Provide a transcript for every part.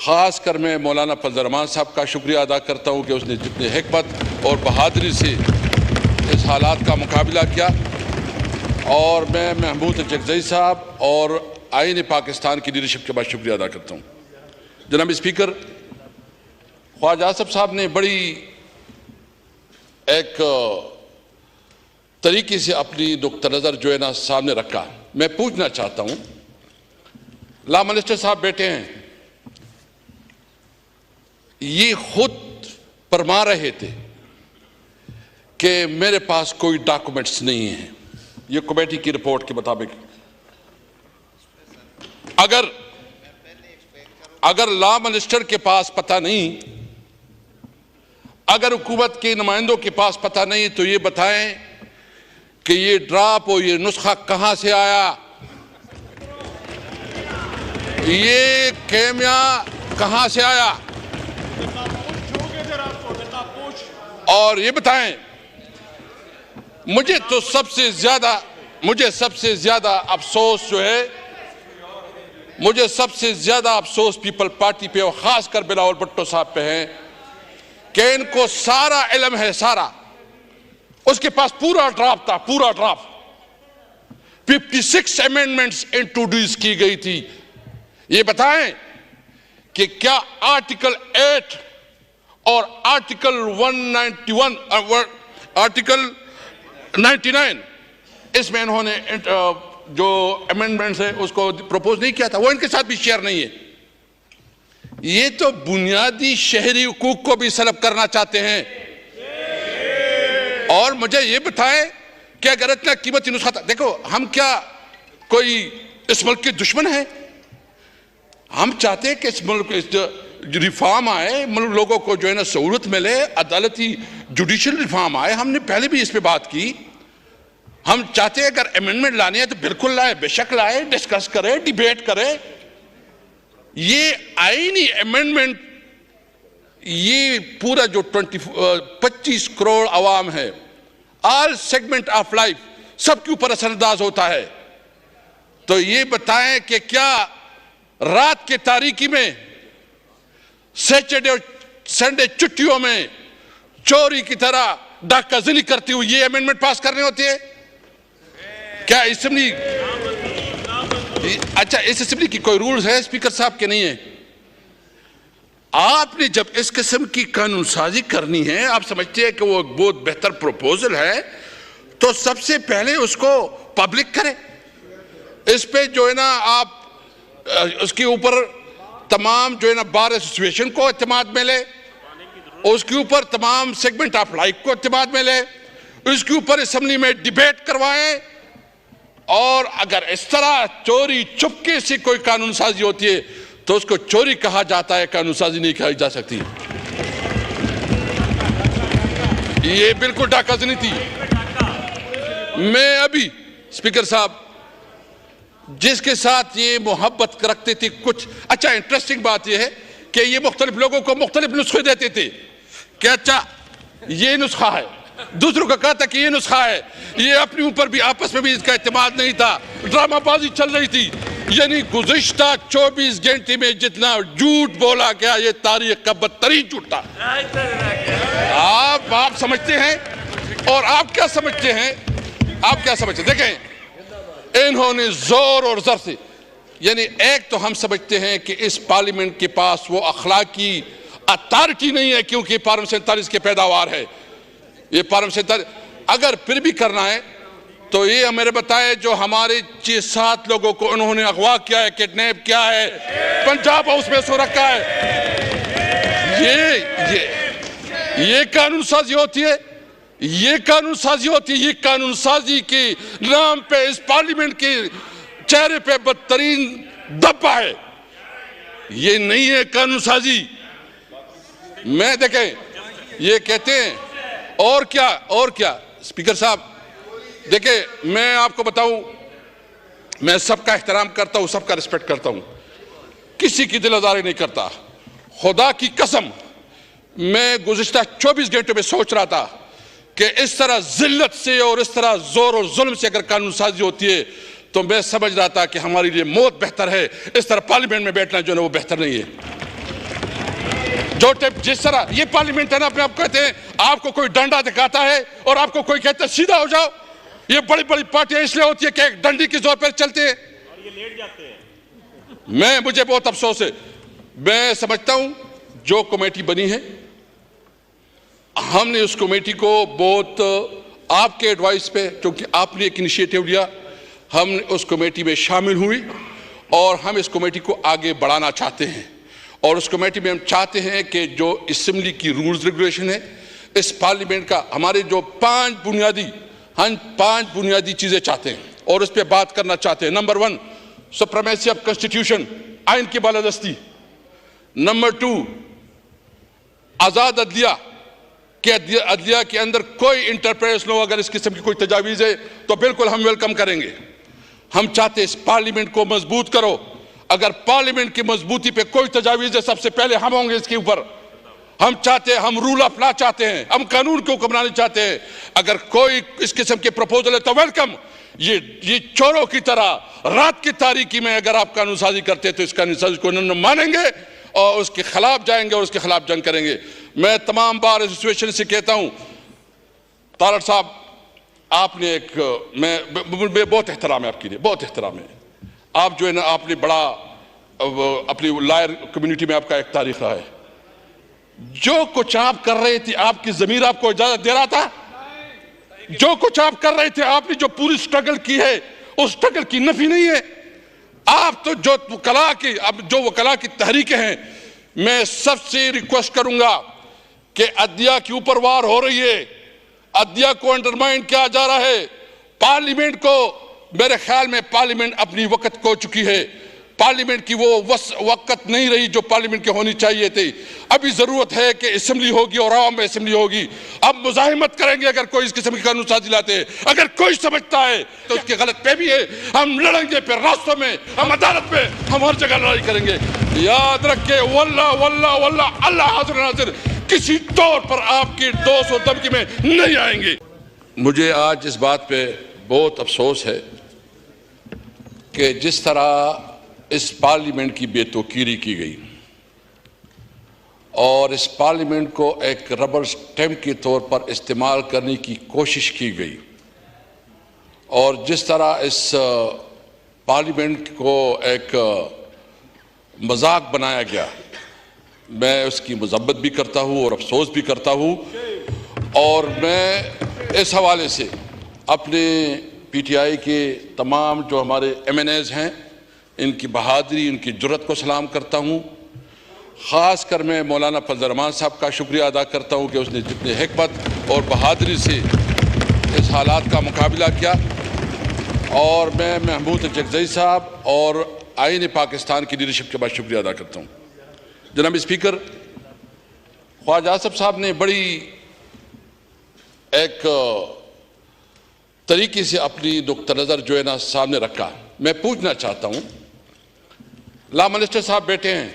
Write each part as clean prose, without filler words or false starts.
ख़ास कर मैं मौलाना फजल रहमान साहब का शुक्रिया अदा करता हूँ कि उसने जितनी हिकमत और बहादुरी से इस हालात का मुकाबला किया। और मैं महमूद जगज़ई साहब और आईन पाकिस्तान की लीडरशिप के बाद शुक्रिया अदा करता हूँ। जनाब स्पीकर, ख्वाजा आसफ साहब ने बड़ी एक तरीके से अपनी नुक्ता नज़र जो है ना सामने रखा। मैं पूछना चाहता हूँ, लॉ मिनिस्टर साहब बैठे हैं, ये खुद फरमा रहे थे कि मेरे पास कोई डॉक्यूमेंट्स नहीं है। ये कमेटी की रिपोर्ट के मुताबिक अगर लॉ मिनिस्टर के पास पता नहीं, अगर हुकूमत के नुमाइंदों के पास पता नहीं, तो ये बताएं कि ये ड्राफ्ट और ये नुस्खा कहां से आया, ये केमिया कहां से आया, और ये बताएं। मुझे सबसे ज्यादा अफसोस जो है, मुझे सबसे ज्यादा अफसोस पीपल पार्टी पे और खासकर बिलावल भुट्टो साहब पे है कि इनको सारा इल्म है, सारा उसके पास पूरा ड्राफ्ट था, पूरा ड्राफ्ट 56 अमेंडमेंट्स इंट्रोड्यूस की गई थी। ये बताएं कि क्या आर्टिकल 8 और आर्टिकल 191 आर्टिकल 99 इसमें इन्होंने जो अमेंडमेंट्स है उसको प्रपोज नहीं किया था, वो इनके साथ भी शेयर नहीं है। ये तो बुनियादी शहरी हुकूक को भी सलब करना चाहते हैं। और मुझे ये बताएं कि अगर इतना कीमती नुस्खा था, देखो हम क्या कोई इस मुल्क के दुश्मन है? हम चाहते हैं कि इस मुल्क रिफॉर्म आए, मुल्क लोगों को जो है ना सहूलत मिले, अदालती जुडिशल रिफॉर्म आए। हमने पहले भी इस पे बात की। हम चाहते हैं अगर अमेंडमेंट लानी है तो बिल्कुल लाए, बेशक लाए, डिस्कस करें, डिबेट करें। ये आईनी अमेंडमेंट, ये पूरा जो 25 करोड़ अवाम है, ऑल सेगमेंट ऑफ लाइफ, सबके ऊपर असरअंदाज होता है। तो ये बताएं कि क्या रात के तारीकी में, सैटरडे और संडे छुट्टियों में चोरी की तरह डाकाज़नी करती हुई ये अमेंडमेंट पास करने होते हैं? क्या असेंबली, अच्छा इस असेंबली की कोई रूल्स है स्पीकर साहब के? नहीं है। आपने जब इस किस्म की कानून साजी करनी है, आप समझते हैं कि वो बहुत बेहतर प्रपोजल है, तो सबसे पहले उसको पब्लिक करें। इस पे जो है ना आप उसके ऊपर तमाम जो है ना बार एसोसिएशन को इत्तेमाद मिले, उसके ऊपर तमाम सेगमेंट ऑफ लाइफ को इत्तेमाद मिले, उसके ऊपर असेंबली में डिबेट करवाएं। और अगर इस तरह चोरी चुपके से कोई कानून साजी होती है तो उसको चोरी कहा जाता है, कानून साजी नहीं कही जा सकती। ये बिल्कुल डाकाज़नी थी। मैं अभी स्पीकर साहब जिसके साथ ये मोहब्बत रखते थे कुछ, अच्छा इंटरेस्टिंग बात यह है कि ये मुख्तलिफ लोगों को मुख्तलिफ नुस्खे देते थे कि अच्छा ये नुस्खा है, दूसरों का कहता कि ये नुस्खा है। ये अपने ऊपर भी आपस में भी इसका इत्तेमाद नहीं था, ड्रामाबाजी चल रही थी। यानी गुज़िश्ता 24 घंटे में जितना झूठ बोला गया, ये तारीख का बदतरीन झूठ था। आप समझते हैं? और आप क्या समझते हैं? आप क्या समझते हैं? देखें, इन्होंने जोर और ज़र से, यानी एक तो हम समझते हैं कि इस पार्लियामेंट के पास वो अखलाकी अथॉरिटी नहीं है, क्योंकि पार्लियामेंट 47 की पैदावार है। ये पार्लियामेंट 47 अगर फिर भी करना है तो ये मेरे बताए जो हमारे 6-7 लोगों को उन्होंने अगवा किया है, किडनैप किया है, पंजाब हाउस में सो रखा है, ये कानून साजी होती है? ये कानून साजी होती है? ये कानून साजी के नाम पे इस पार्लियामेंट के चेहरे पे बदतरीन धब्बा है। ये नहीं है कानून साजी। मैं देखें, ये कहते हैं और क्या स्पीकर साहब, देखें मैं आपको बताऊं, मैं सबका एहतराम करता हूं, सबका रिस्पेक्ट करता हूं, किसी की दिल आज़ारी नहीं करता। खुदा की कसम, मैं गुज़िश्ता 24 घंटों में सोच रहा था कि इस तरह जिल्लत से और इस तरह जोर और जुल्म से अगर कानून साजी होती है तो मैं समझ रहा था कि हमारे लिए मौत बेहतर है। इस तरह पार्लियामेंट में बैठना जो है वो बेहतर नहीं है। जो टिप जिस तरह ये पार्लियामेंट है ना, अपने आप कहते हैं आपको कोई डंडा दिखाता है और आपको कोई कहता है सीधा हो जाओ। ये बड़ी बड़ी पार्टियां इसलिए होती है कि एक डंडी के जोर पर चलते हैं और ये लेट जाते हैं। मुझे बहुत अफसोस है। मैं समझता हूं जो कमेटी बनी है, हमने उस कमेटी को बहुत आपके एडवाइस पे, क्योंकि आपने एक इनिशिएटिव लिया, हम उस कमेटी में शामिल हुई और हम इस कमेटी को आगे बढ़ाना चाहते हैं। और उस कमेटी में हम चाहते हैं कि जो असेंबली की रूल्स रेगुलेशन है, इस पार्लियामेंट का हमारे जो हम पांच बुनियादी चीजें चाहते हैं और उस पर बात करना चाहते हैं। नंबर 1, सुप्रीमेसी ऑफ कॉन्स्टिट्यूशन, आइन की बालादस्ती। नंबर 2, आजाद अदलिया कि अदलिया के अंदर कोई इंटरप्रेशन हो, अगर इस किस्म की कोई तजावीज़ है तो बिल्कुल हम वेलकम करेंगे। हम चाहते इस पार्लियामेंट को मजबूत करो। अगर पार्लियामेंट की मजबूती पे कोई तजावीज़ है, सबसे पहले हम होंगे इसके ऊपर। हम चाहते हैं, हम रूल ऑफ लॉ चाहते हैं, हम कानून को हुक्मरानी चाहते हैं। अगर कोई इस किस्म के प्रपोजल है तो वेलकम। ये चोरों की तरह रात की तारीकी में अगर आप कानून साजी करते हैं तो इस कानून साजी को न मानेंगे और उसके खिलाफ जाएंगे और उसके खिलाफ जंग करेंगे। मैं तमाम बार एसोसिएशन से कहता हूं, तारड़ साहब आपने एक मैं बहुत एहतराम है आपके लिए, बहुत एहतराम है। आप जो है ना, आपने बड़ा अपनी लॉयर कम्युनिटी में आपका एक तारीख रहा है। जो कुछ आप कर रहे थे, आपकी जमीर आपको इजाजत दे रहा था? जो कुछ आप कर रहे थे, आपने जो पूरी स्ट्रगल की है, उस स्ट्रगल की नफी नहीं है। आप तो जो वकला की तहरीकें हैं, मैं सबसे रिक्वेस्ट करूंगा कि अदलिया के ऊपर वार हो रही है, अदलिया को अंडरमाइन किया जा रहा है। पार्लियामेंट को, मेरे ख्याल में पार्लियामेंट अपनी वक्त खो चुकी है। पार्लियामेंट की वो वक्त नहीं रही जो पार्लियामेंट की होनी चाहिए थी। अभी जरूरत है कि असेंबली होगी और आवाम में असेंबली होगी। अब मुजाहिमत करेंगे अगर कोई इस किस्म की कानून साजी लाते हैं। अगर कोई समझता है तो उसकी गलत फहमी है। हम लड़ेंगे फिर रास्तों में, हम अदालत में, हम हर जगह लड़ाई करेंगे। याद रखे, वल्लाह वल्लाह वल्लाह, अल्लाह हाजिर नाजिर, किसी तौर पर आपकी दोस्त और धमकी में नहीं आएंगे। मुझे आज इस बात पे बहुत अफसोस है कि जिस तरह इस पार्लियामेंट की बेतौकीरी की गई और इस पार्लियामेंट को एक रबर स्टैम्प के तौर पर इस्तेमाल करने की कोशिश की गई और जिस तरह इस पार्लियामेंट को एक मजाक बनाया गया, मैं उसकी मजम्मत भी करता हूँ और अफसोस भी करता हूँ। और मैं इस हवाले से अपने पीटीआई के तमाम जो हमारे MNAs हैं, इनकी बहादुरी, इनकी जुर्रत को सलाम करता हूँ। ख़ास कर मैं मौलाना फजल रहमान साहब का शुक्रिया अदा करता हूँ कि उसने जितनी हिकमत और बहादुरी से इस हालात का मुकाबला किया। और मैं महमूद जगज़ई साहब और आईन पाकिस्तान की लीडरशिप के बाद शुक्रिया अदा करता हूँ। जनाब स्पीकर, ख्वाजा आसफ साहब ने बड़ी एक तरीके से अपनी नुक्ता नज़र जो है ना सामने रखा। मैं पूछना चाहता हूँ, लॉ मिनिस्टर साहब बैठे हैं,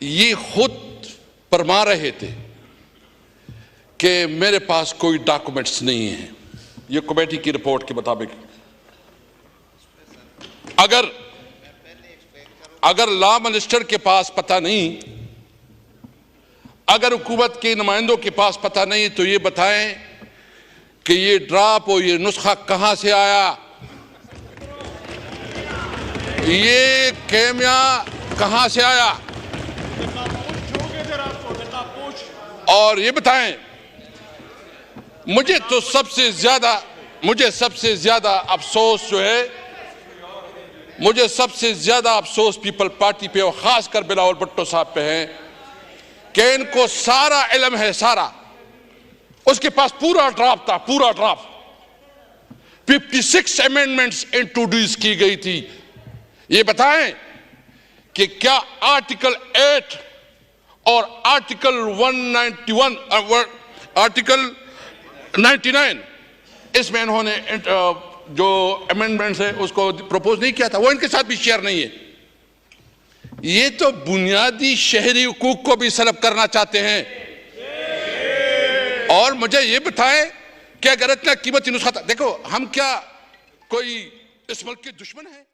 ये खुद फरमा रहे थे कि मेरे पास कोई डॉक्यूमेंट्स नहीं है। ये कमेटी की रिपोर्ट के मुताबिक अगर लॉ मिनिस्टर के पास पता नहीं, अगर हुकूमत के नुमाइंदों के पास पता नहीं, तो ये बताएं कि ये ड्राफ्ट और ये नुस्खा कहां से आया, ये केमिया कहां से आया। और ये बताएं, मुझे सबसे ज्यादा अफसोस जो है, मुझे सबसे ज्यादा अफसोस पीपल पार्टी पे और खासकर बिलावल भुट्टो साहब पे है कि इनको सारा इल्म है, सारा, उसके पास पूरा ड्राफ्ट था, पूरा ड्राफ्ट। 56 अमेंडमेंट्स इंट्रोड्यूस की गई थी। ये बताएं कि क्या आर्टिकल 8 और आर्टिकल 191 आर्टिकल 99 इसमें इन्होंने जो अमेंडमेंट्स है उसको प्रपोज नहीं किया था, वो इनके साथ भी शेयर नहीं है। ये तो बुनियादी शहरी हुकूक को भी सलब करना चाहते हैं। और मुझे ये बताएं कि अगर इतना कीमती नुस्खा था, देखो हम क्या कोई इस मुल्क के दुश्मन हैं?